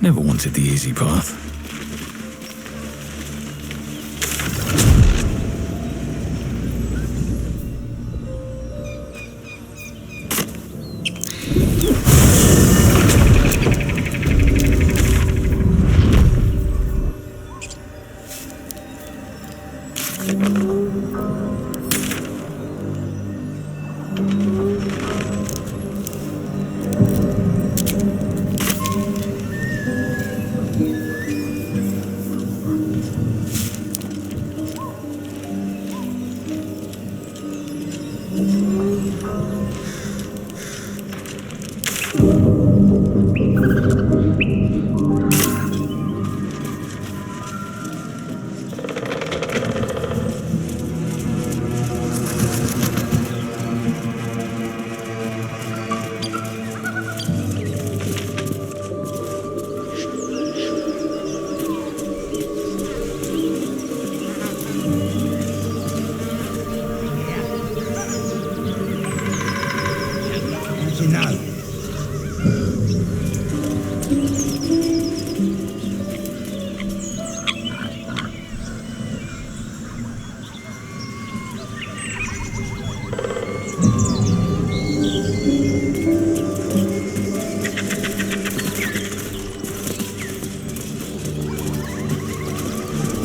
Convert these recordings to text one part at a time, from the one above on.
Never wanted the easy path.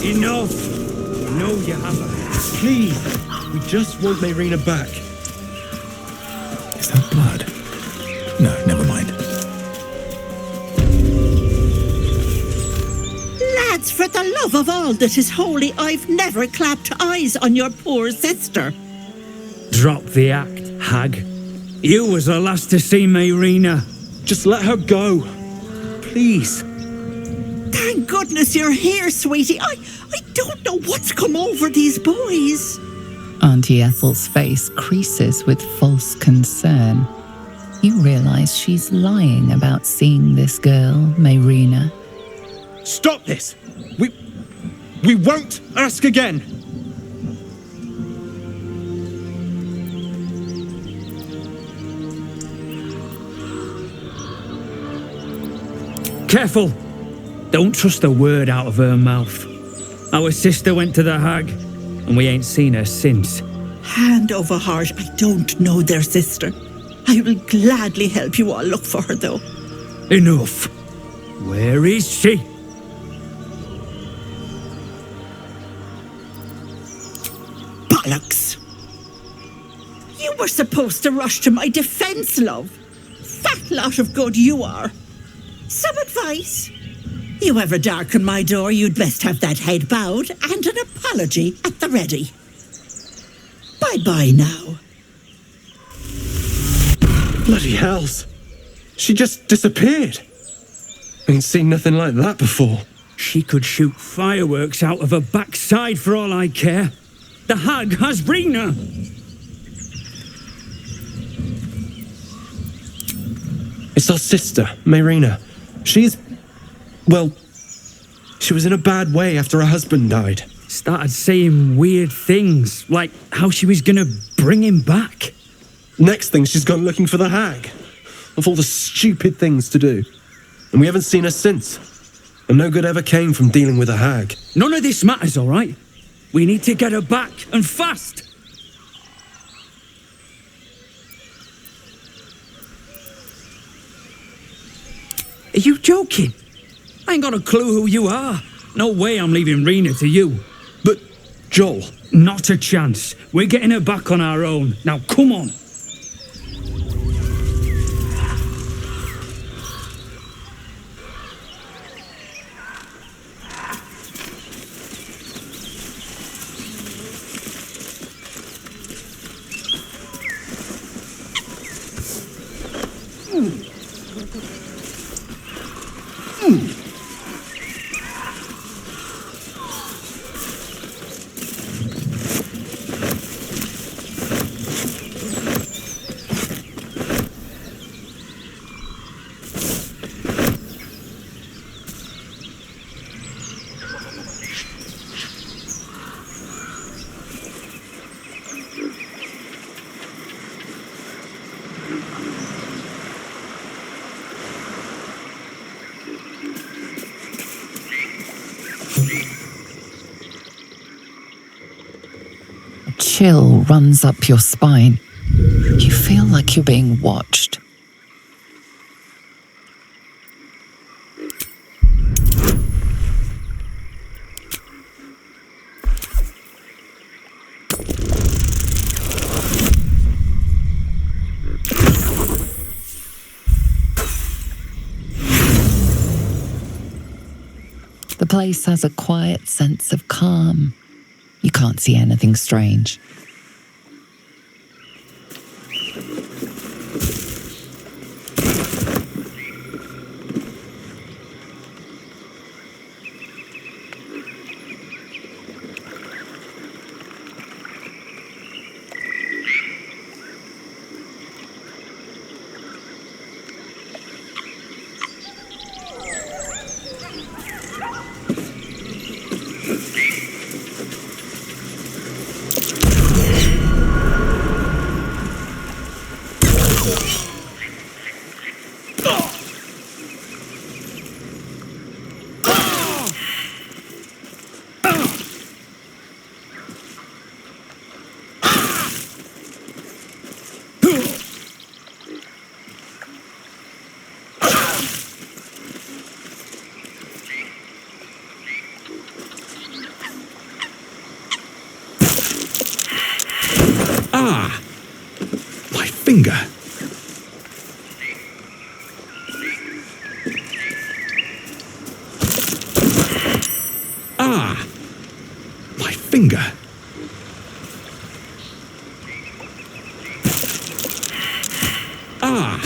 Enough! We know you haven't. Please, we just want Mayrina back. Is that blood? No, never mind. Lads, for the love of all that is holy, I've never clapped eyes on your poor sister. Drop the act, hag. You was the last to see Mayrina. Just let her go. Please. Thank goodness you're here, sweetie. I don't know what's come over these boys. Auntie Ethel's face creases with false concern. You realize she's lying about seeing this girl, Mayrina. Stop this! We won't ask again! Careful! Don't trust a word out of her mouth. Our sister went to the hag, and we ain't seen her since. Hand over heart, I don't know their sister. I will gladly help you all look for her, though. Enough! Where is she? Bollocks! You were supposed to rush to my defense, love. Fat lot of good you are. Some advice? You ever darken my door, you'd best have that head bowed and an apology at the ready. Bye-bye now. Bloody hells. She just disappeared. Ain't seen nothing like that before. She could shoot fireworks out of her backside for all I care. The hag has Brina. It's our sister, Mayrina. Well, she was in a bad way after her husband died. Started saying weird things, like how she was gonna bring him back. Next thing, she's gone looking for the hag. Of all the stupid things to do. And we haven't seen her since. And no good ever came from dealing with a hag. None of this matters, all right? We need to get her back, and fast! Are you joking? I ain't got a clue who you are. No way I'm leaving Rena to you. But, Joel... Not a chance. We're getting her back on our own. Now, come on. chill runs up your spine. You feel like you're being watched. The place has a quiet sense of calm. You can't see anything strange. Ah! My finger! Ah! My finger! Ah!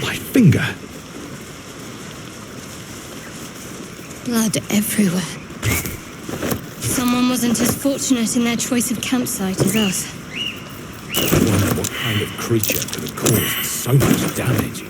My finger! Blood everywhere. Someone wasn't as fortunate in their choice of campsite as us. I wonder what kind of creature could have caused so much damage.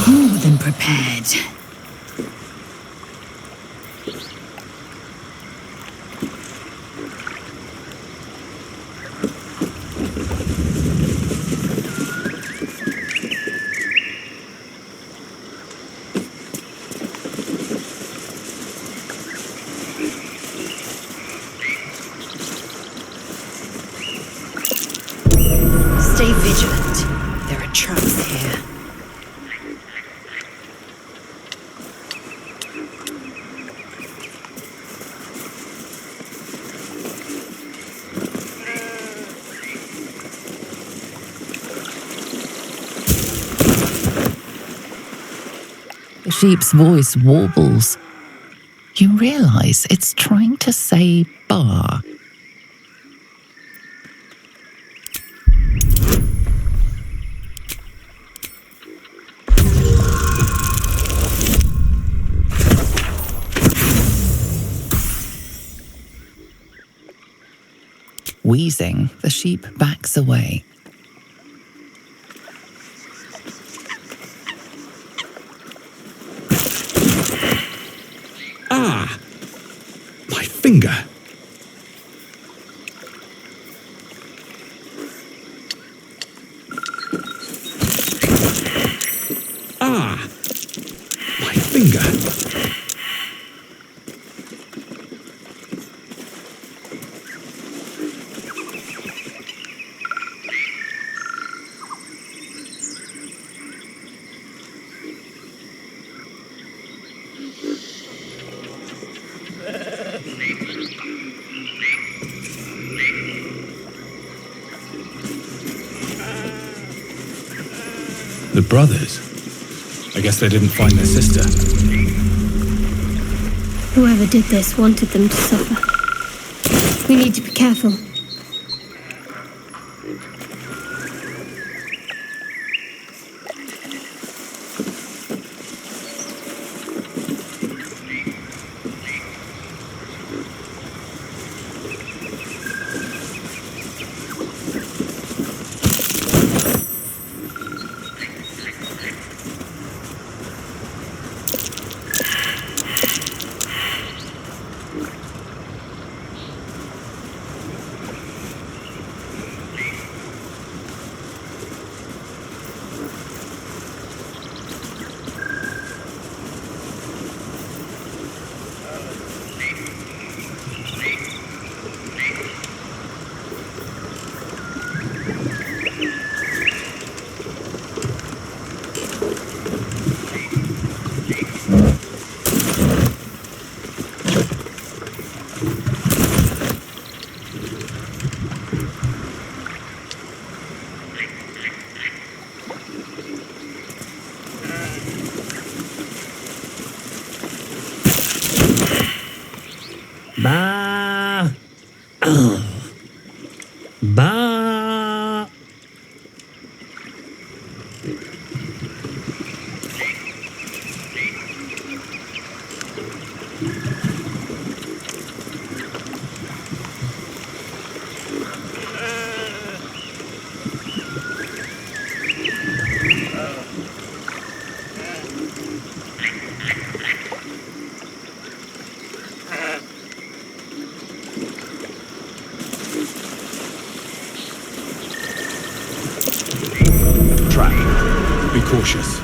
More than prepared. Stay vigilant. There are traps here. The sheep's voice warbles. You realize it's trying to say bar. Wheezing, the sheep backs away. Ah! My finger! Ah! My finger! The brothers. I guess they didn't find their sister. Whoever did this wanted them to suffer. We need to be careful. Ba. Ba. Trap. Be cautious.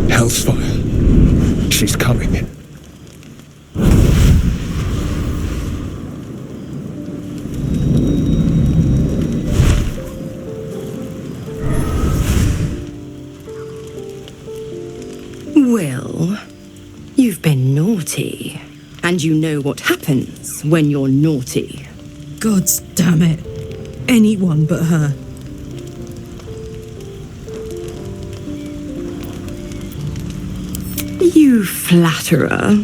Hellsfire. She's coming. Will, you've been naughty. And you know what happens when you're naughty. Gods damn it. Anyone but her. You flatterer.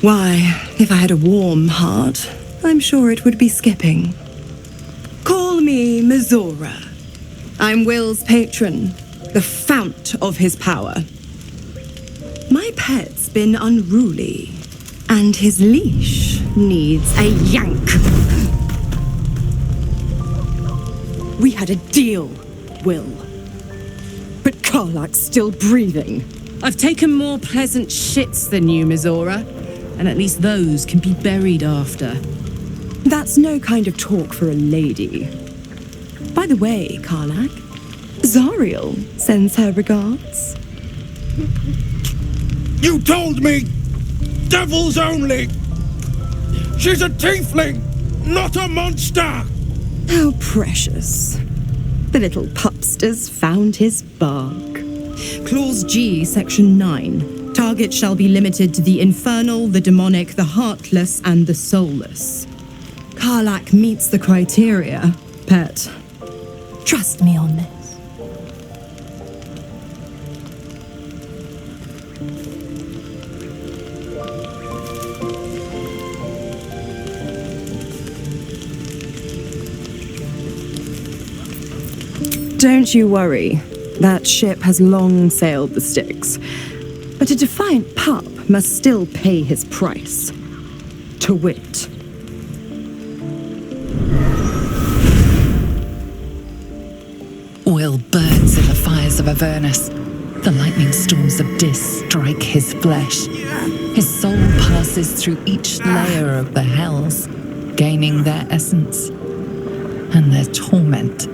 Why, if I had a warm heart, I'm sure it would be skipping. Call me Mizora. I'm Will's patron, the fount of his power. My pet's been unruly, and his leash needs a yank. We had a deal, Will. But Karlak's still breathing. I've taken more pleasant shits than you, Mizora, and at least those can be buried after. That's no kind of talk for a lady. By the way, Karlak, Zariel sends her regards. You told me! Devils only! She's a tiefling, not a monster! How precious. The little pupster's found his bark. Clause G, Section 9. Target shall be limited to the infernal, the demonic, the heartless, and the soulless. Karlak meets the criteria, pet. Trust me on this. Don't you worry. That ship has long sailed the Styx. But a defiant pup must still pay his price. To wit, of Avernus. The lightning storms of Dis strike his flesh. His soul passes through each layer of the hells, gaining their essence and their torment.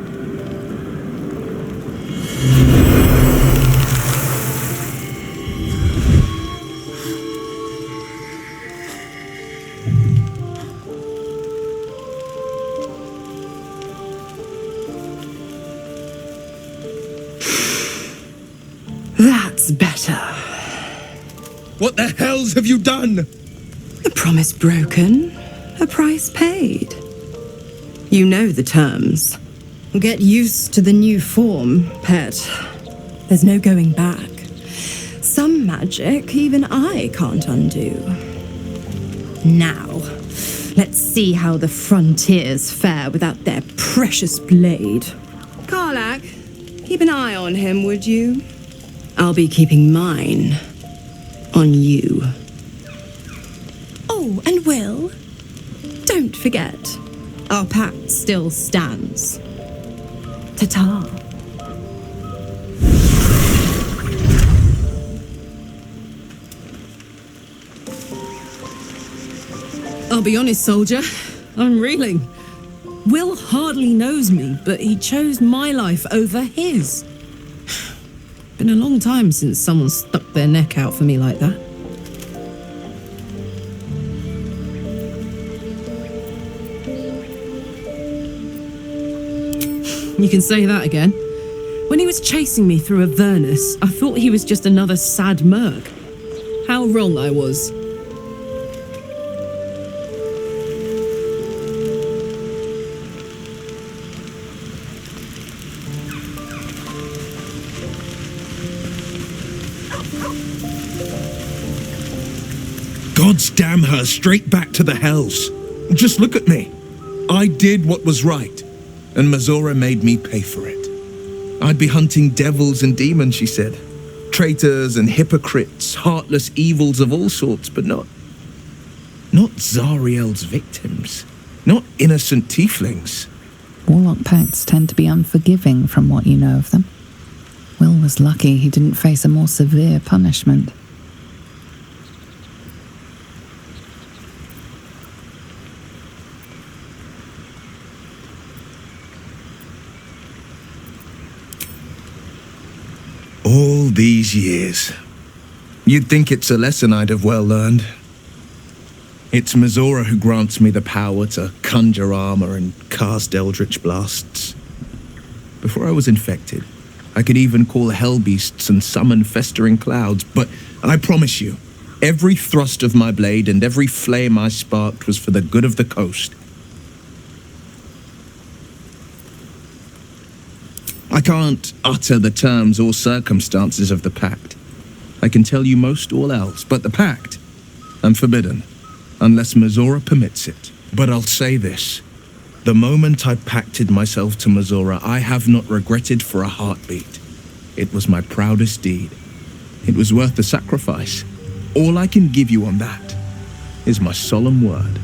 That's better. What the hells have you done? A promise broken, a price paid. You know the terms. Get used to the new form, pet. There's no going back. Some magic even I can't undo. Now, let's see how the frontiers fare without their precious blade. Karlak, keep an eye on him, would you? I'll be keeping mine on you. Oh, and Will, don't forget, our pact still stands. Ta-ta. I'll be honest, soldier. I'm reeling. Will hardly knows me, but he chose my life over his. Been a long time since someone stuck their neck out for me like that. You can say that again. When he was chasing me through Avernus, I thought he was just another sad merc. How wrong I was. Gods damn her, straight back to the hells. Just look at me. I did what was right, and Mazora made me pay for it. I'd be hunting devils and demons, she said. Traitors and hypocrites, heartless evils of all sorts, but not Zariel's victims. Not innocent tieflings. Warlock pacts tend to be unforgiving from what you know of them. Will was lucky he didn't face a more severe punishment. All these years. You'd think it's a lesson I'd have well learned. It's Mazora who grants me the power to conjure armor and cast eldritch blasts. Before I was infected, I could even call hell beasts and summon festering clouds, but I promise you, every thrust of my blade and every flame I sparked was for the good of the coast. I can't utter the terms or circumstances of the pact. I can tell you most all else, but the pact, I'm forbidden, unless Mazora permits it. But I'll say this. The moment I pacted myself to Mazora, I have not regretted for a heartbeat. It was my proudest deed. It was worth the sacrifice. All I can give you on that is my solemn word.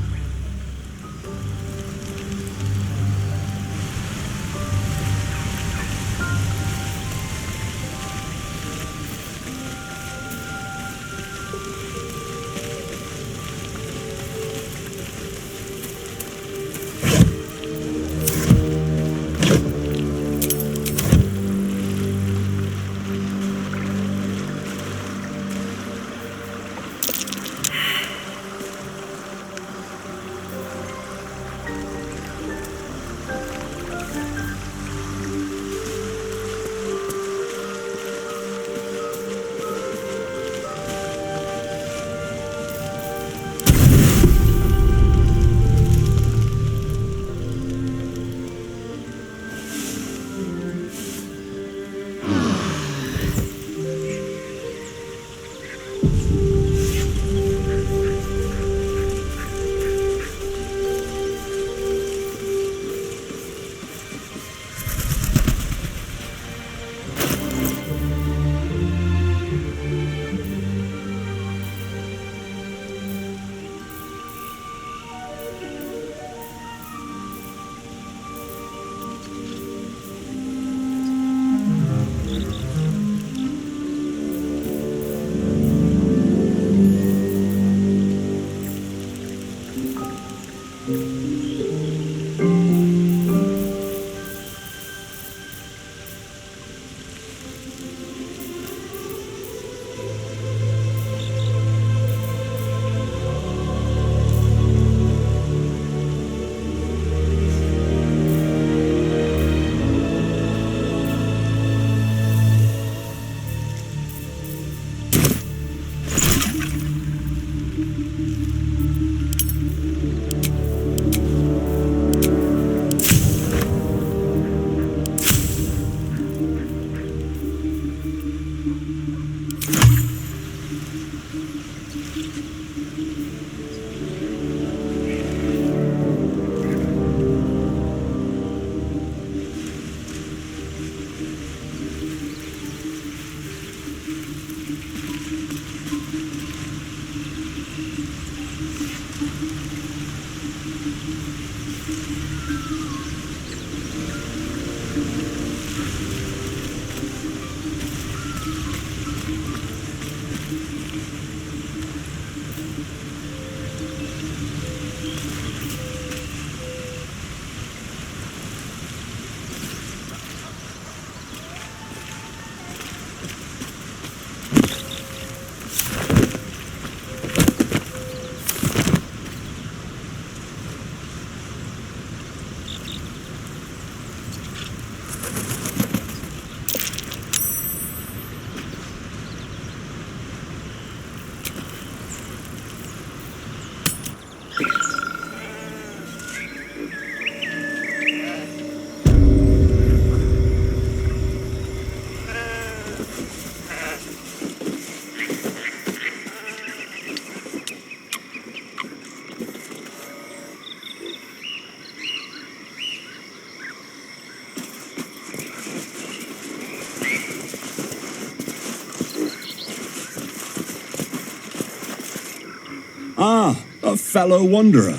Ah, a fellow wanderer.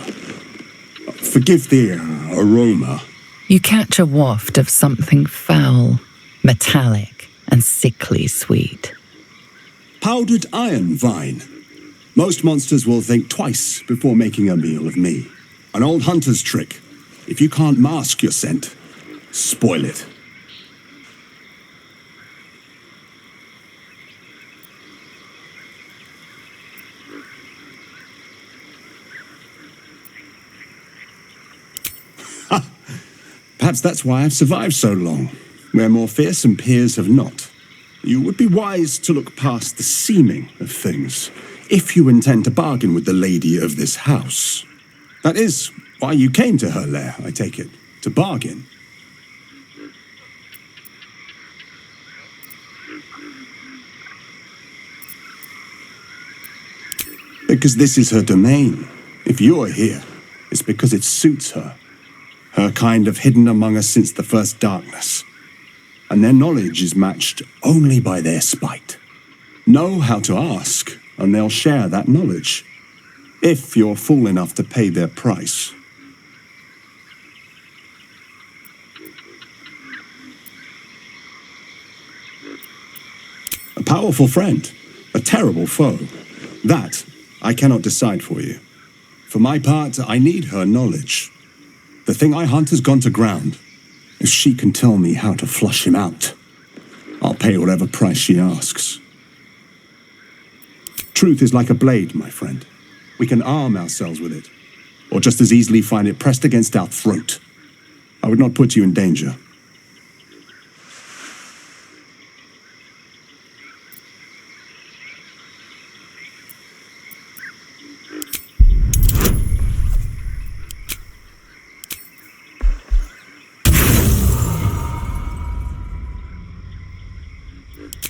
Forgive the aroma. You catch a waft of something foul, metallic, and sickly sweet. Powdered iron vine. Most monsters will think twice before making a meal of me. An old hunter's trick. If you can't mask your scent, spoil it. Perhaps that's why I've survived so long, where more fearsome peers have not. You would be wise to look past the seeming of things, if you intend to bargain with the lady of this house. That is why you came to her lair, I take it, to bargain. Because this is her domain. If you are here, it's because it suits her. Her kind have hidden among us since the first darkness, and their knowledge is matched only by their spite. Know how to ask, and they'll share that knowledge, if you're fool enough to pay their price. A powerful friend, a terrible foe. That I cannot decide for you. For my part, I need her knowledge. The thing I hunt has gone to ground. If she can tell me how to flush him out, I'll pay whatever price she asks. Truth is like a blade, my friend. We can arm ourselves with it, or just as easily find it pressed against our throat. I would not put you in danger.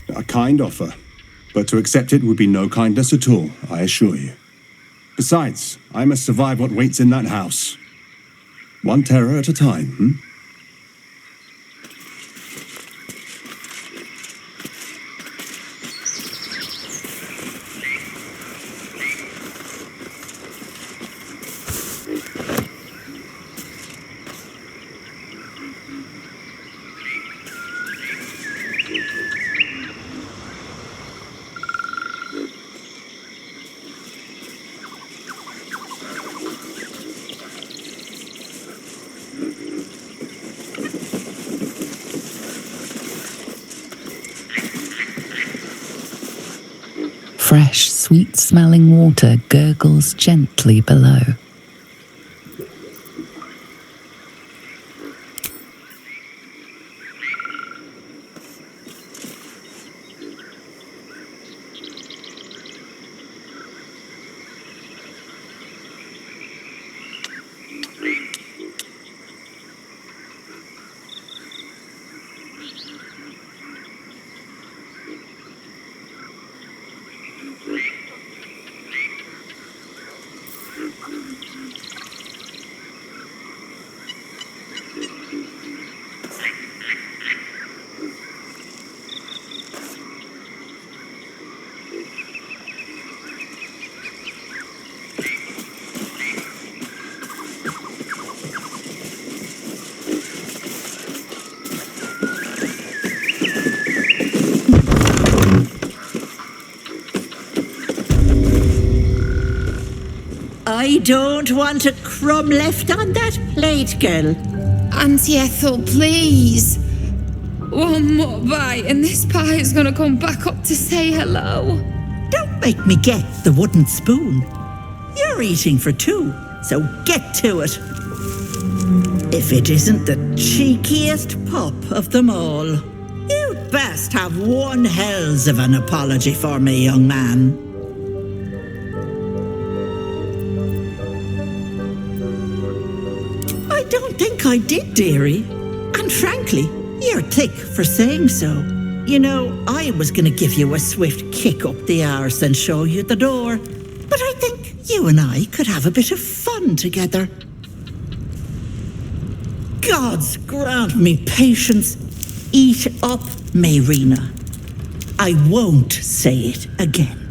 A kind offer, but to accept it would be no kindness at all, I assure you. Besides, I must survive what waits in that house. One terror at a time, Fresh, sweet-smelling water gurgles gently below. I don't want a crumb left on that plate, girl. Auntie Ethel, please. One more bite and this pie is gonna come back up to say hello. Don't make me get the wooden spoon. You're eating for two, so get to it. If it isn't the cheekiest pup of them all, you'd best have one hells of an apology for me, young man. I don't think I did, dearie. And frankly, you're thick for saying so. You know, I was going to give you a swift kick up the arse and show you the door. But I think you and I could have a bit of fun together. Gods grant me patience. Eat up, Mayrina. I won't say it again.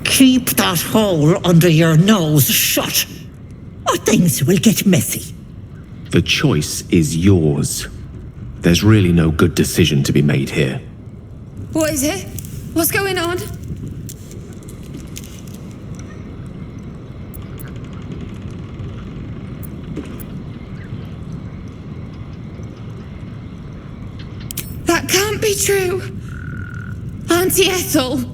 Keep that hole under your nose shut, or things will get messy. The choice is yours. There's really no good decision to be made here. What is it? What's going on? That can't be true. Auntie Ethel.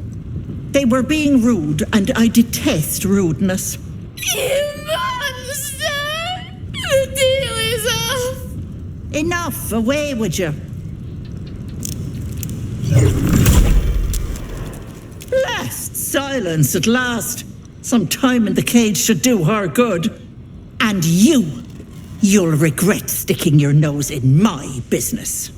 They were being rude, and I detest rudeness. You monster! The deal is off! Enough, away with you. Blessed silence at last. Some time in the cage should do her good. And you'll regret sticking your nose in my business.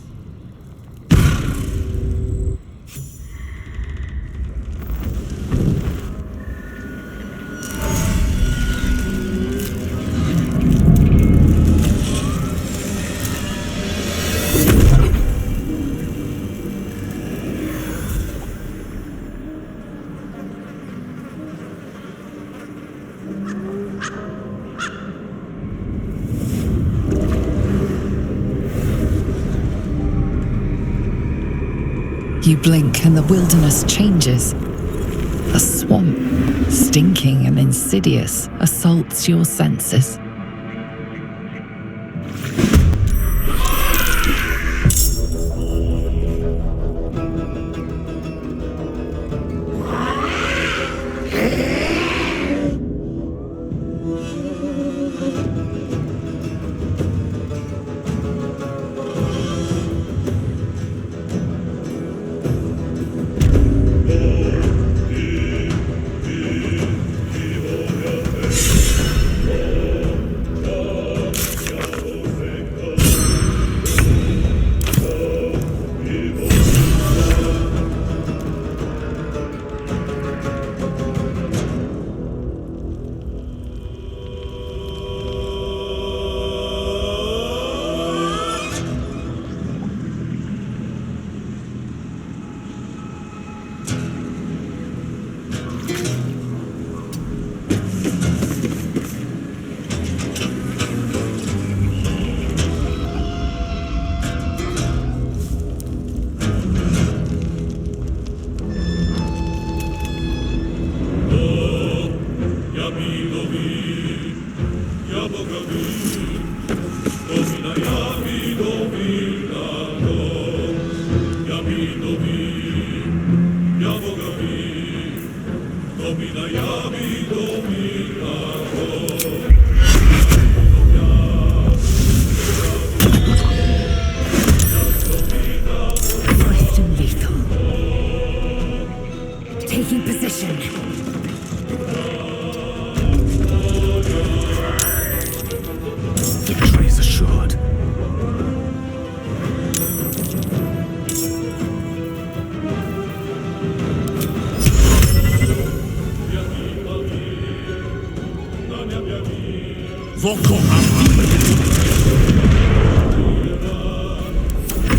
You blink and the wilderness changes. A swamp, stinking and insidious, assaults your senses.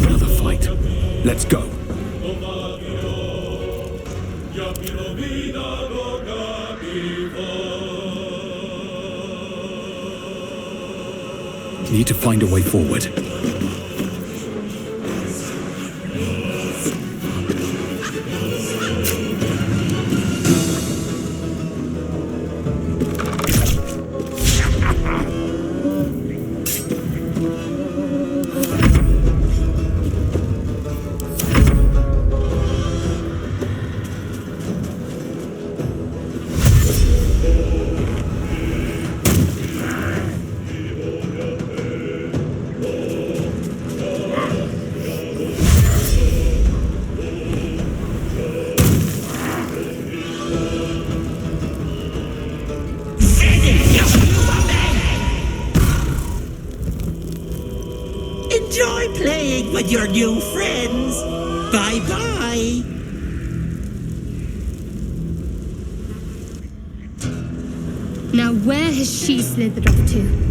Another fight. Let's go. Need to find a way forward. Enjoy playing with your new friends. Bye-bye. Now where has she slithered off to?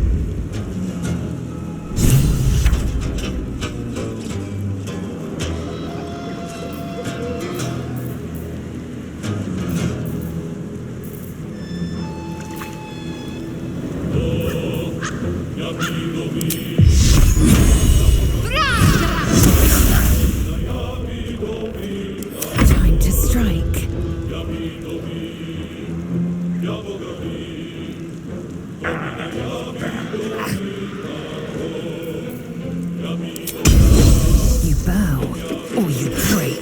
Time to strike. You bow or you break.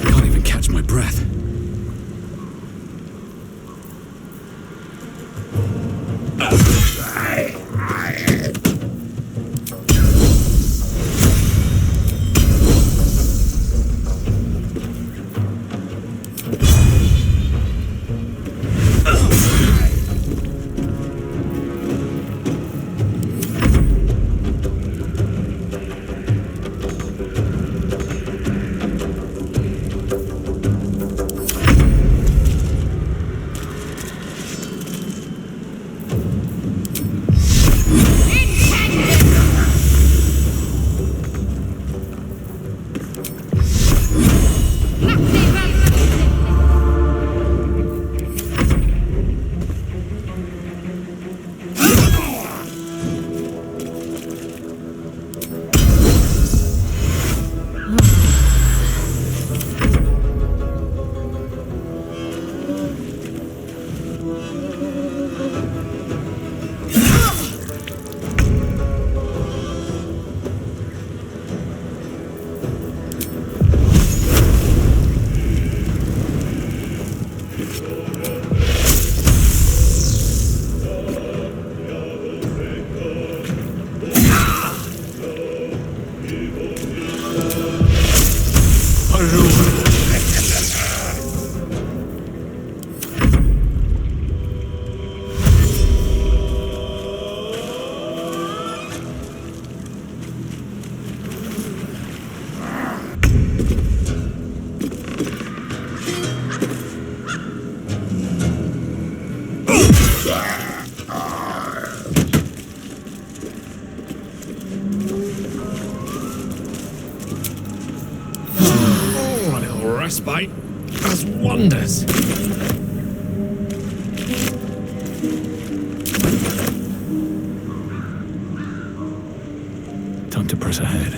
Can't even catch my breath. Oh, a little respite does wonders. Time to press ahead.